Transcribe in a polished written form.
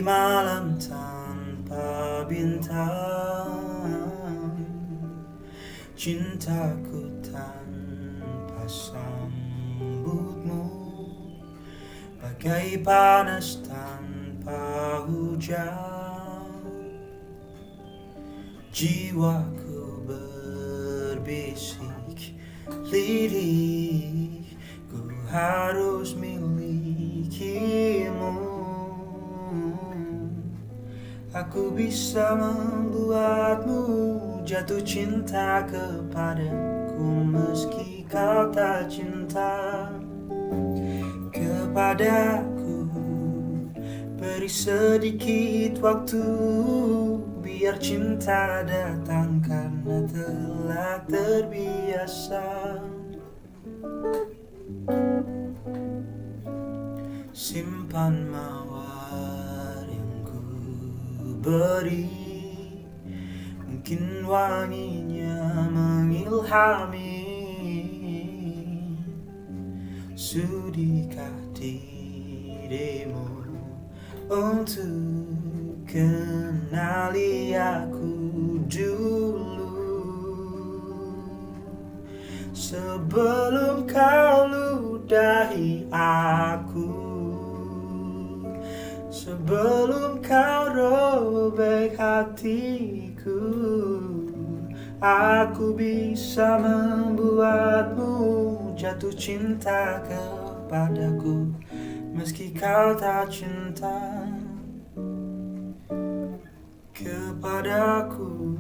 malam tanpa bintang, cintaku tanpa sambutmu, bagai panas tanpa hujan. Jiwaku berbisik lirik, ku harus milikimu. Aku bisa membuatmu jatuh cinta kepadaku, meski kau tak cinta kepadaku. Beri sedikit waktu, biar cinta datang karena telah terbiasa. Simpan mawar yang ku beri, mungkin wanginya mengilhami. Sudikah dirimu untuk kenali aku dulu, sebelum kau ludahi aku, sebelum kau robek hatiku. Aku bisa membuatmu jatuh cinta kepadaku, meski kau tak cinta kepadaku.